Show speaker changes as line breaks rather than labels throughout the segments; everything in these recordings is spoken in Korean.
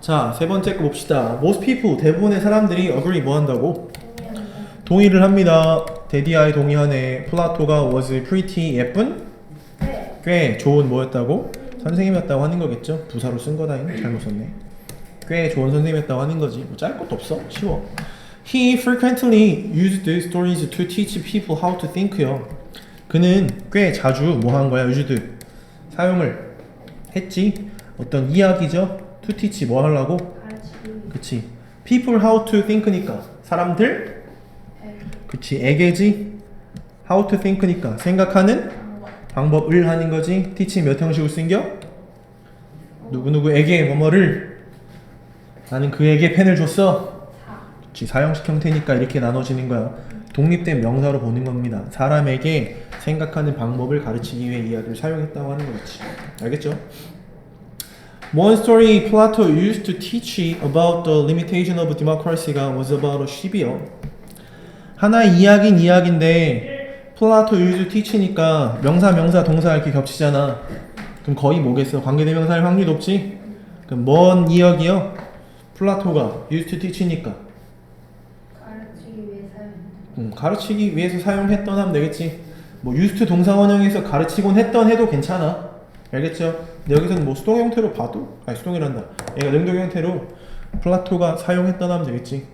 자, 세 번째 거 봅시다. Most people, 대부분의 사람들이 agree 뭐 한다고? 동의를 합니다. 데디아이 동의하네. 플라토가 was pretty 예쁜?
네.
꽤 좋은 뭐였다고? 선생님이었다고 하는 거겠죠? 부사로 쓴 거다. 잘못 썼네. 꽤 좋은 선생님이었다고 하는 거지. 뭐 짤 것도 없어. 쉬워. He frequently used the stories to teach people how to think요. 그는 꽤 자주 뭐 한 거야? used 사용을 했지. 어떤 이야기죠? to teach 뭐 하려고?
가르치기.
그치. people how to think니까 사람들 그치 에게지 how to think니까 생각하는 방법을 하는 거지. teach 몇 형식으로 생겨? 누구누구에게 뭐뭐를 나는 그에게 펜을 줬어. 그치 사형식 형태니까 이렇게 나눠지는 거야. 독립된 명사로 보는 겁니다. 사람에게 생각하는 방법을 가르치기 위해 이 아들을 사용했다고 하는 거겠지. 알겠죠? One story Plato used to teach about the limitation of democracy가 was about a ship이요. 하나의 이야기는 이야기인데 플라토 used to teach니까 명사 동사 이렇게 겹치잖아. 그럼 거의 뭐겠어? 관계대명사일 확률이 높지? 그럼 뭔 이야기요? 플라토가 used to teach니까
가르치기 위해 사용.
가르치기 위해서 사용했던 하면 되겠지. 뭐 used to 동사 원형에서 가르치곤 했던 해도 괜찮아. 알겠죠? 근데 여기서는 뭐 수동 형태로 봐도 수동이란다. 얘가 능동 형태로 플라토가 사용했던 하면 되겠지.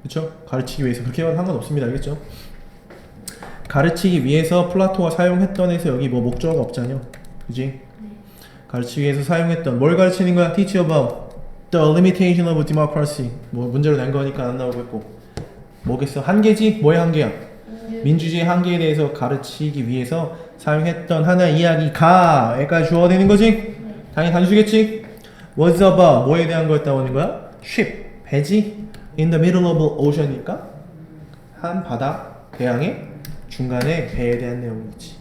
그쵸? 가르치기 위해서 그렇게 해도 상관없습니다. 알겠죠? 가르치기 위해서 플라토가 사용했던 해서 여기 뭐 목적어가 없잖아요. 그지? 가르치기 위해서 사용했던 뭘 가르치는 거야? Teach about the limitation of democracy. 뭐 문제로 낸 거니까 안 나오고 있고. 뭐겠어? 한계지? 뭐의 한계야? 민주주의 한계에 대해서 가르치기 위해서 사용했던 하나의 이야기가 여기까지 주어가 되는 거지? 당연히 단수겠지? was about 뭐에 대한 거였다고 하는 거야? ship, 배지? in the middle of the ocean이니까 한 바다, 대양의 중간에 배에 대한 내용이지.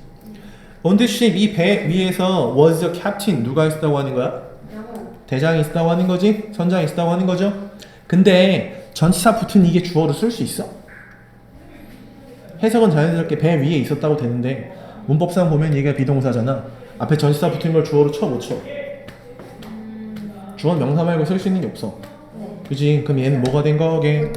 on the ship, 이 배 위에서 was the captain, 누가 있었다고 하는 거야? 대장이 있었다고 하는 거지? 선장이 있었다고 하는 거죠? 근데 전치사 붙은 이게 주어로 쓸 수 있어? 해석은 자연스럽게 배 위에 있었다고 되는데 문법상 보면 얘가 비동사잖아. 앞에 전치사 붙은 걸 주어로 쳐 못 쳐? 주어 명사 말고 쓸 수 있는 게 없어. 그지? 그럼 얘는 뭐가 된 거게?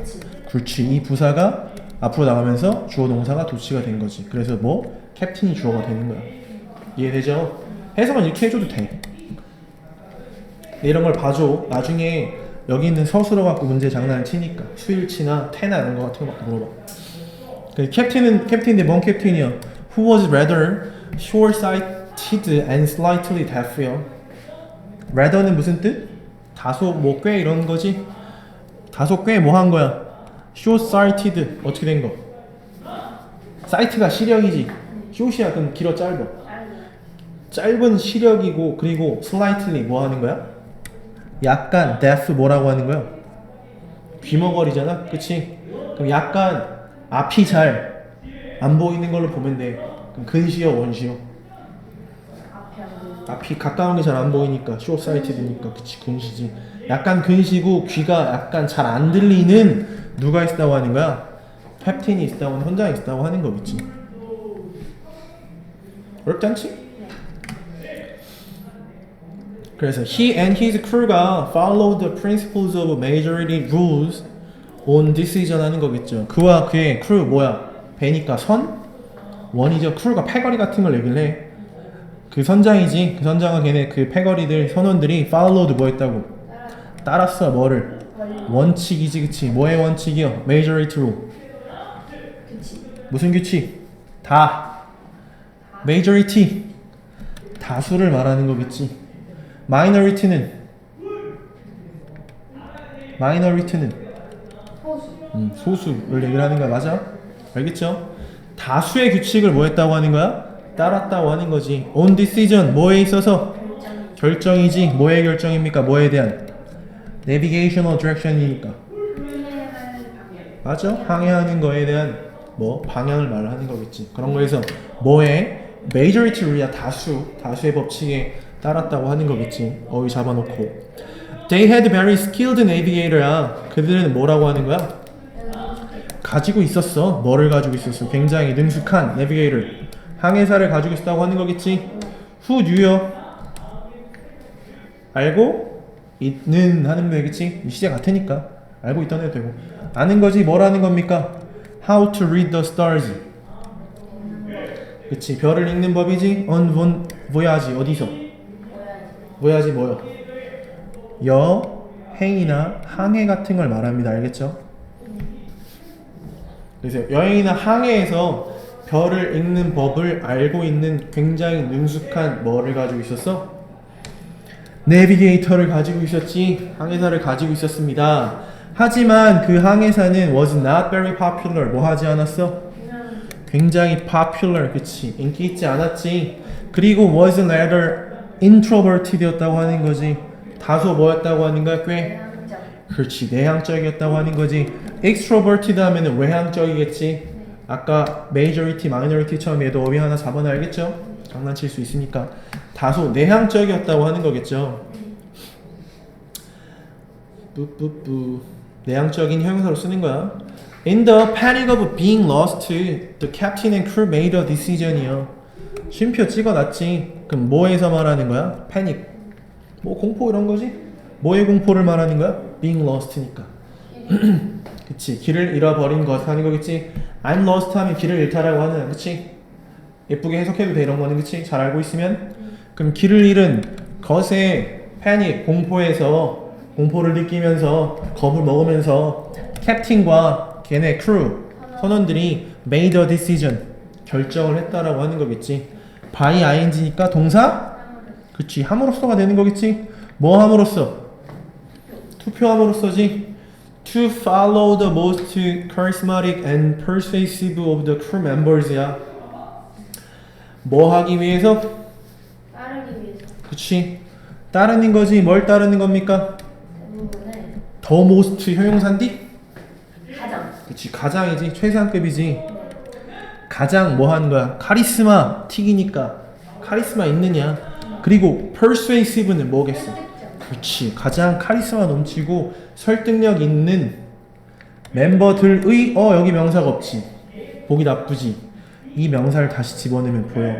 그렇지. 이 부사가 앞으로 나가면서 주어 동사가 도치가 된 거지. 그래서 뭐? 캡틴이 주어가 되는 거야. 이해되죠? 해석은 이렇게 해줘도 돼. 이런 걸 봐줘. 나중에 여기 있는 서술어 갖고 문제 장난을 치니까 수일치나 태나 이런 거 같은 거 막 물어봐. 캡틴인데 뭔 캡틴이야? Who was rather short-sighted and slightly deaf요. rather는 무슨 뜻? 다소 뭐 꽤 이런 거지? 다소 꽤 뭐 한 거야? short-sighted 어떻게 된 거? sight가 시력이지. short이야 그럼 길어 짧아. 짧은 시력이고 그리고 slightly 뭐 하는 거야? 약간 deaf 뭐라고 하는 거야? 귀머거리잖아, 그치? 그럼 약간 앞이 잘 안 보이는 걸로 보면 돼. 그럼 근시요, 원시요? 앞이 가까운 게 잘 안 보이니까 short-sighted니까 그치 근시지. 약간 근시고 귀가 약간 잘 안 들리는 누가 있었다고 하는 거야? 캡틴이 있었다고 하는 혼자 있었다고 하는 거겠지. 어렵지 않지? 그래서 he and his crew가 followed the principles of majority rules on decision 하는 거겠죠. 그와 그의 크루 뭐야? 배니까 선? 원이죠. 크루가 패거리 같은 걸 얘기를 해. 그 선장이지. 그 선장과 걔네 그 패거리들 선원들이 followed 뭐 했다고? 따랐어. 뭐를? 원칙이지. 그치? 뭐의 원칙이요? majority rule. 무슨 규칙? 다. majority. 다수를 말하는 거겠지. minority는 소수를 얘기를 하는 거야. 맞아? 알겠죠? 다수의 규칙을 뭐 했다고 하는 거야? 따랐다고 하는 거지. on decision 뭐에 있어서? 결정이지. 뭐의 결정입니까? 뭐에 대한? navigational direction이니까. 맞아? 항해하는 거에 대한 뭐 방향을 말하는 거겠지. 그런 거에서 뭐에 majority rule이야. 다수의 법칙에 따랐다고 하는 거겠지. 어휘 잡아놓고 They had very skilled navigator야. 그들은 뭐라고 하는 거야? 가지고 있었어. 뭐를 가지고 있었어? 굉장히 능숙한 navigator 항해사를 가지고 있었다고 하는 거겠지. Who knew요? 알고 있는 하는 거겠지? 시제 같으니까 알고 있던 해도 되고 아는 거지 뭐라는 겁니까? How to read the stars. 그치 별을 읽는 법이지. On voyage 어디서? voyage 뭐요? 여행이나 항해 같은 걸 말합니다. 알겠죠? 그래서 여행이나 항해에서 별을 읽는 법을 알고 있는 굉장히 능숙한 뭐를 가지고 있었어? 내비게이터를 가지고 있었지. 항해사를 가지고 있었습니다. 하지만 그 항해사는 was not very popular. 뭐 하지 않았어? 굉장히 popular. 그치 인기 있지 않았지. 그리고 was rather introverted였다고 하는 거지. 다소 뭐였다고 하는 거야? 꽤 그렇지 내향적이었다고 하는 거지. extroverted 하면은 외향적이겠지. 아까 majority, minority처럼 얘도 어휘 하나 잡아놔. 알겠죠? 장난칠 수 있으니까 다소 내향적이었다고 하는 거겠죠. 뿌뿌뿌 내향적인 형용사로 쓰는 거야. In the panic of being lost, the captain and crew made a decision이요. 쉼표 찍어놨지. 그럼 뭐에서 말하는 거야? 패닉. 뭐 공포 이런 거지? 뭐의 공포를 말하는 거야? Being lost니까. 그치 길을 잃어버린 것 하는 거겠지. I'm lost 하면 길을 잃다라고 하는 그치? 예쁘게 해석해도 돼 이런 거는 그치? 잘 알고 있으면 그럼 길을 잃은 것에 패닉 공포에서 공포를 느끼면서 겁을 먹으면서 캡틴과 걔네 크루 선원들이 made a decision 결정을 했다라고 하는 거겠지. by ing니까 동사 그치 함으로써가 되는 거겠지. 뭐 함으로써? 투표함으로써지. To follow the most charismatic and persuasive of the crew members야. 뭐 하기 위해서?
따르기 위해서.
그치 따르는 거지. 뭘 따르는 겁니까?
대부분은
the most 형용사인디?
가장.
그치 가장이지 최상급이지. 가장 뭐 하는 거야? 카리스마 튀기니까 카리스마 있느냐. 그리고 persuasive는 뭐겠어? 그렇지 가장 카리스마 넘치고 설득력 있는 멤버들의 여기 명사가 없지. 보기 나쁘지. 이 명사를 다시 집어넣으면 보여.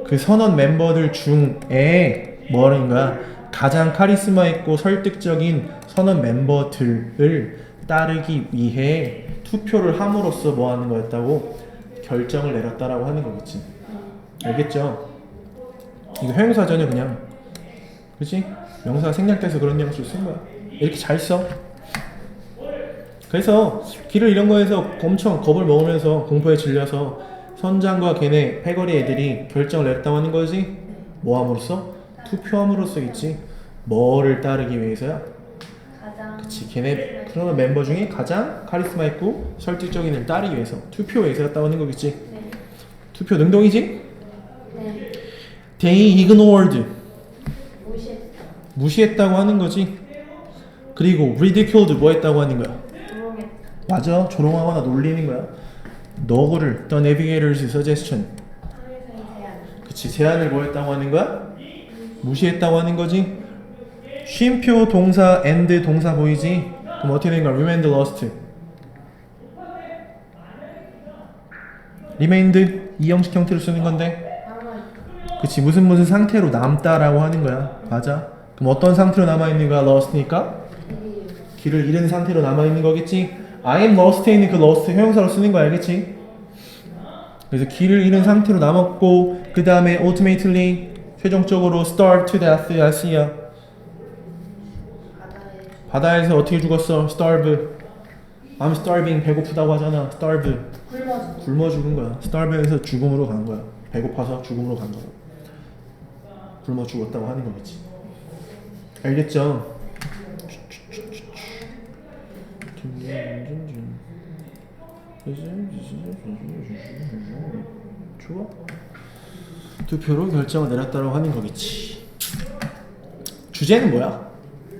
그 선원 멤버들 중에 뭐라는 거야? 가장 카리스마 있고 설득적인 선원 멤버들을 따르기 위해 투표를 함으로써 뭐 하는 거였다고? 결정을 내렸다라고 하는 거겠지. 알겠죠? 이거 형용사전혀 그냥 그치? 명사가 생략돼서 그런 뉘앙스로 쓴 거야. 이렇게 잘 써. 그래서 길을 이런 거에서 엄청 겁을 먹으면서 공포에 질려서 선장과 걔네 패거리 애들이 결정을 내렸다고 하는 거지. 뭐 함으로써? 투표함으로써 있지. 뭐를 따르기 위해서야?
가장.
그치 걔네 그런 멤버 중에 가장 카리스마 있고 설득적인 애를 따르기 위해서 투표에 있었다고 하는 거겠지.
네.
투표 능동이지?
네.
They ignored
무시했다.
무시했다고 하는 거지. 그리고 ridiculed 뭐 했다고 하는 거야?
조롱했다.
맞아 조롱하거나 놀리는 거야. 너구를 the navigator's suggestion
항해사의 제안.
그치 제안을 뭐 했다고 하는 거야? 무시했다고 하는 거지. 쉼표 동사 and 동사 보이지? 그럼 어떻게 되는 거야? remained lost remained 이 형식 형태로 쓰는 건데
남아있다.
그치 무슨 상태로 남다라고 하는 거야. 맞아. 그럼 어떤 상태로 남아있는 거야? lost니까 길을 잃은 상태로 남아있는 거겠지. I am lost에 있는 그 lost 형용사로 쓰는 거 알겠지? 그래서 길을 잃은 상태로 남았고 그 다음에 ultimately 최종적으로 starve to death 야시야.
바다에
바다에서 어떻게 죽었어? starve I'm starving 배고프다고 하잖아. starve
굶어.
굶어 죽은 거야. starve에서 죽음으로 간 거야. 배고파서 죽음으로 간 거야. 굶어 죽었다고 하는 거겠지. 알겠죠? 좋아. 투표로 결정을 내렸다고 하는 거겠지. 주제는 뭐야?